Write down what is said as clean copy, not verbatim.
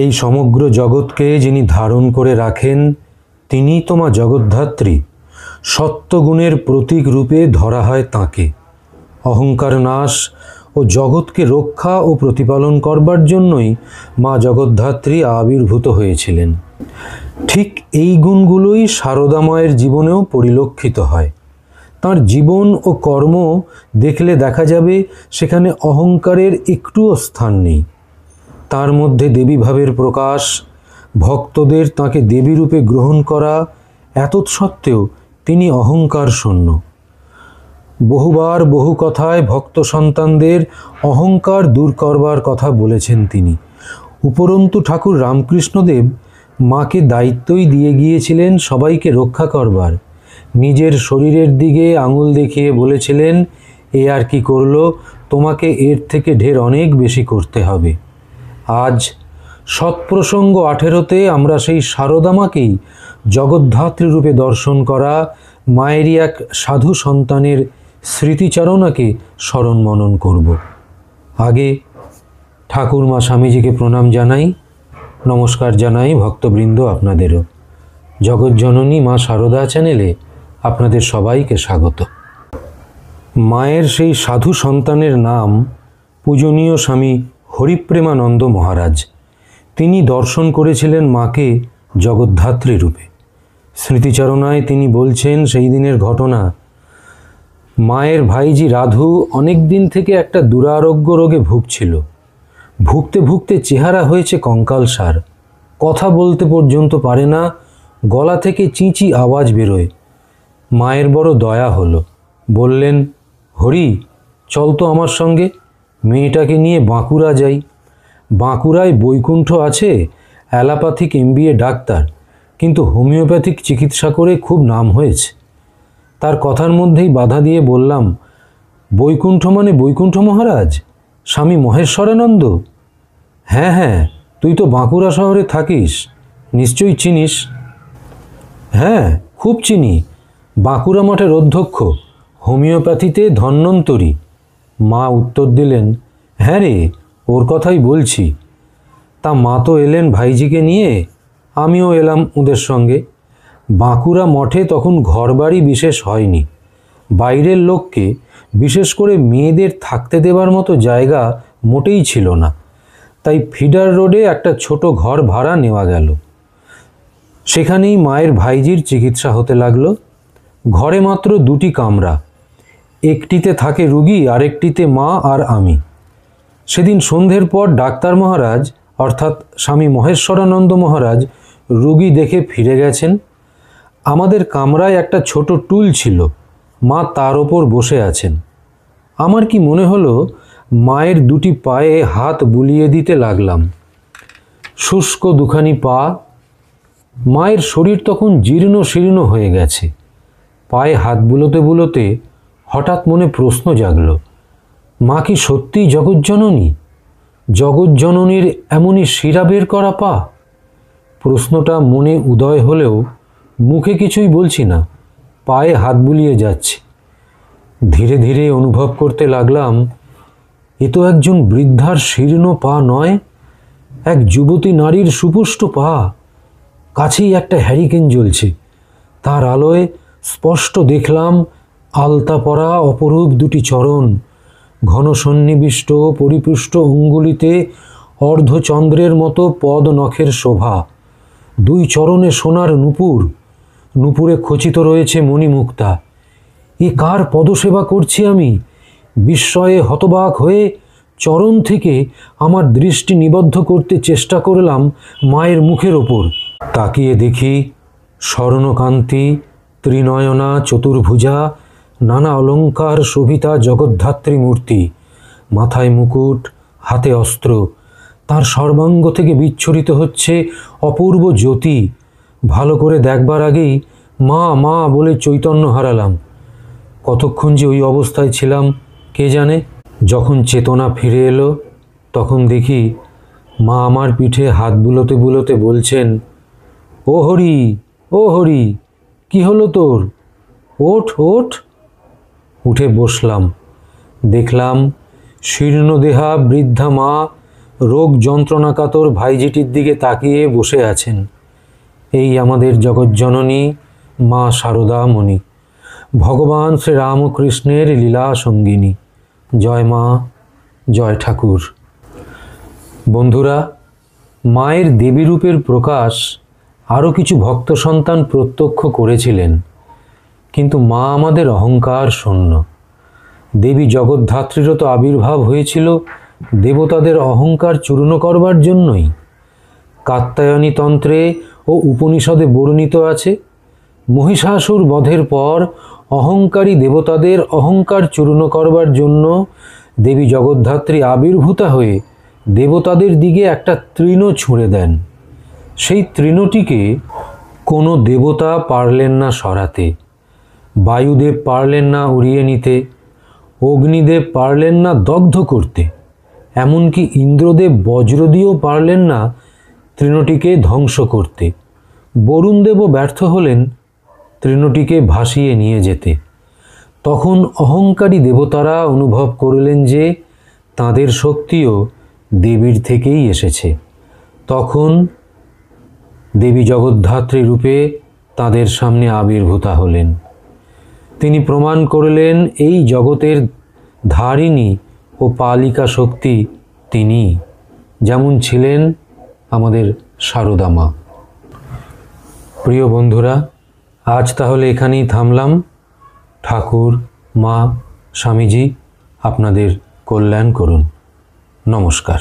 এই সমগ্র জগৎকে যিনি ধারণ করে রাখেন তিনি তোমা জগদ্ধাত্রী। সত্যগুণের প্রতীক রূপে ধরা হয় তাঁকে। অহংকার নাশ ও জগৎকে রক্ষা ও প্রতিপালন করবার জন্যই মা জগদ্ধাত্রী আবির্ভূত হয়েছিলেন। ঠিক এই গুণগুলোই সারদা মায়ের জীবনেও পরিলক্ষিত হয়। তাঁর জীবন ও কর্ম দেখলে দেখা যাবে সেখানে অহংকারের একটুও স্থান নেই। তার মধ্যে দেবীভাবের প্রকাশ, ভক্তদের তাঁকে দেবীরূপে গ্রহণ করা, এতৎসত্ত্বেও তিনি অহংকার শূন্য। বহুবার বহু কথায় ভক্ত সন্তানদের অহংকার দূর করবার কথা বলেছেন তিনি। উপরন্তু ঠাকুর রামকৃষ্ণদেব মাকে দায়িত্বই দিয়ে গিয়েছিলেন সবাইকে রক্ষা করবার। নিজের শরীরের দিকে আঙুল দেখিয়ে বলেছিলেন, এ আর কি করলো, তোমাকে এর থেকে ঢের অনেক বেশি করতে হবে। আজ সৎপ্রসঙ্গ 18-তে আমরা সেই সারদা মাকেই জগদ্ধাত্রী রূপে দর্শন করা মায়েরই এক সাধু সন্তানের স্মৃতিচারণাকে স্মরণ মনন করব। আগে ঠাকুরমা স্বামীজিকে প্রণাম জানাই, নমস্কার জানাই ভক্তবৃন্দ আপনাদেরও। জগৎজননী মা সারদা চ্যানেলে আপনাদের সবাইকে স্বাগত। মায়ের সেই সাধু সন্তানের নাম পূজনীয় স্বামী হরিপ্রেমানন্দ মহারাজ। তিনি দর্শন করেছিলেন মাকে জগদ্ধাত্রী রূপে। স্মৃতিচারণায় তিনি বলছেন সেই দিনের ঘটনা। মায়ের ভাইজি রাধু অনেক দিন থেকে একটা দুরারোগ্য রোগে ভুগছিল। ভুগতে ভুগতে চেহারা হয়েছে কঙ্কালসার, কথা বলতে পর্যন্ত পারে না, গলা থেকে চিঁচি আওয়াজ বেরোয়। মায়ের বড় দয়া হলো, বললেন, হরি চল তো আমার সঙ্গে, মেয়েটাকে নিয়ে বাঁকুড়া যাই। বাঁকুড়ায় বৈকুণ্ঠ আছে, অ্যালোপ্যাথিক MBA ডাক্তার, কিন্তু হোমিওপ্যাথিক চিকিৎসা করে খুব নাম হয়েছে। তার কথার মধ্যেই বাধা দিয়ে বললাম, বৈকুণ্ঠ মানে বৈকুণ্ঠ মহারাজ, স্বামী মহেশ্বরানন্দ? হ্যাঁ হ্যাঁ, তুই তো বাঁকুড়া শহরে থাকিস, নিশ্চয়ই চিনিস। হ্যাঁ খুব চিনি, বাঁকুড়া মঠের অধ্যক্ষ, হোমিওপ্যাথিতে ধন্বন্তরী। মা উত্তর দিলেন, হ্যাঁ রে, ওর কথাই বলছি। তা মা তো এলেন ভাইজিকে নিয়ে, আমিও এলাম ওদের সঙ্গে। বাঁকুড়া মঠে তখন ঘরবাড়ি বিশেষ হয়নি, বাইরের লোককে, বিশেষ করে মেয়েদের থাকতে দেবার মতো জায়গা মোটেই ছিল না। তাই ফিডার রোডে একটা ছোট ঘর ভাড়া নেওয়া গেল। সেখানেই মায়ের ভাইজির চিকিৎসা হতে লাগলো। ঘরে মাত্র 2টি কামরা, একটিতে থাকে রুগী, আরেকটিতে মা আর আমি। সেদিন সন্ধ্যের পর ডাক্তার মহারাজ অর্থাৎ স্বামী মহেশ্বরানন্দ মহারাজ রুগী দেখে ফিরে গেছেন। আমাদের কামরায় একটা ছোট টুল ছিল, মা তার ওপর বসে আছেন। আমার কি মনে হলো, মায়ের 2টি পায়ে হাত বুলিয়ে দিতে লাগলাম। শুষ্ক 2খানি পা। মায়ের শরীর তখন জীর্ণ শীর্ণ হয়ে গেছে। পায়ে হাত বুলোতে বুলোতে হঠাৎ মনে প্রশ্ন জাগল, মা কি সত্যিই জগৎজননী? জগৎজননীর এমনই শিরা বের করা পা? প্রশ্নটা মনে উদয় হলেও মুখে কিছুই বলছি না, পায়ে হাত বুলিয়ে যাচ্ছি। ধীরে ধীরে অনুভব করতে লাগলাম, এ তো একজন বৃদ্ধার শীর্ণ পা নয়, এক যুবতী নারীর সুপুষ্ট পা। কাছেই একটা হ্যারিকেন জ্বলছে, তার আলোয় স্পষ্ট দেখলাম আলতা পরা অপরূপ 2টি চরণ, ঘন সন্নিবিষ্ট পরিপুষ্ট অঙ্গুলিতে অর্ধচন্দ্রের মতো পদ নখের শোভা। 2 চরণে সোনার নূপুর, নূপুরে খচিত রয়েছে মণিমুক্তা। এ কার পদসেবা করছি আমি? বিস্ময়ে হতবাক হয়ে চরণ থেকে আমার দৃষ্টি নিবদ্ধ করতে চেষ্টা করলাম মায়ের মুখের ওপর। তাকিয়ে দেখি স্বর্ণকান্তি, ত্রিনয়না, চতুর্ভুজা, নানা অলঙ্কার শোভিতা জগদ্ধাত্রী মূর্তি। মাথায় মুকুট, হাতে অস্ত্র, তার সর্বাঙ্গ থেকে বিচ্ছুরিত হচ্ছে অপূর্ব জ্যোতি। ভালো করে দেখবার আগেই মা মা বলে চৈতন্য হারালাম। কতক্ষণ যে ওই অবস্থায় ছিলাম কে জানে। যখন চেতনা ফিরে এলো তখন দেখি মা আমার পিঠে হাত বুলোতে বুলোতে বলছেন, ও হরি, ও হরি, কি হলো তোর? ওঠ ওঠ। উঠে বসলাম। দেখলাম শীর্ণদেহা বৃদ্ধা মা রোগ যন্ত্রণাকাতর ভাইজিটির দিকে তাকিয়ে বসে আছেন। এই আমাদের জগজ্জননী মা শারদামণি, ভগবান শ্রীরামকৃষ্ণের লীলা সঙ্গিনী। জয় মা, জয় ঠাকুর। বন্ধুরা, মায়ের দেবীরূপের প্রকাশ আরও কিছু ভক্ত সন্তান প্রত্যক্ষ করেছিলেন, কিন্তু মা আমাদের অহংকার শূন্য। দেবী জগদ্ধাত্রীরও তো আবির্ভাব হয়েছিল দেবতাদের অহংকার চূর্ণ করবার জন্যই। কাত্যায়নী তন্ত্রে ও উপনিষদে বর্ণিত আছে, মহিষাসুর বধের পর অহংকারী দেবতাদের অহংকার চূর্ণ করবার জন্য দেবী জগদ্ধাত্রী আবির্ভূতা হয়ে দেবতাদের দিকে একটা তৃণ ছুঁড়ে দেন। সেই তৃণটিকে কোনো দেবতা পারলেন না সরাতে, বায়ুদেব পারলেন না উড়িয়ে নিতে, অগ্নিদেব পারলেন না দগ্ধ করতে, এমনকি ইন্দ্রদেব বজ্র দিয়েও পারলেন না তৃণটিকে ধ্বংস করতে। বরুণদেবও ব্যর্থ হলেন তৃণটিকে ভাসিয়ে নিয়ে যেতে। তখন অহংকারী দেবতারা অনুভব করলেন যে তাদের শক্তিও দেবীর থেকেই এসেছে। তখন দেবী জগদ্ধাত্রী রূপে তাদের সামনে আবির্ভূতা হলেন। তিনি প্রমাণ করলেন এই জগতের ধারিণী ও পালিকা শক্তি তিনি, যেমন ছিলেন আমাদের শারদা মা। প্রিয় বন্ধুরা, আজ তাহলে এখানেই থামলাম। ঠাকুর, মা, স্বামীজি আপনাদের কল্যাণ করুন। নমস্কার।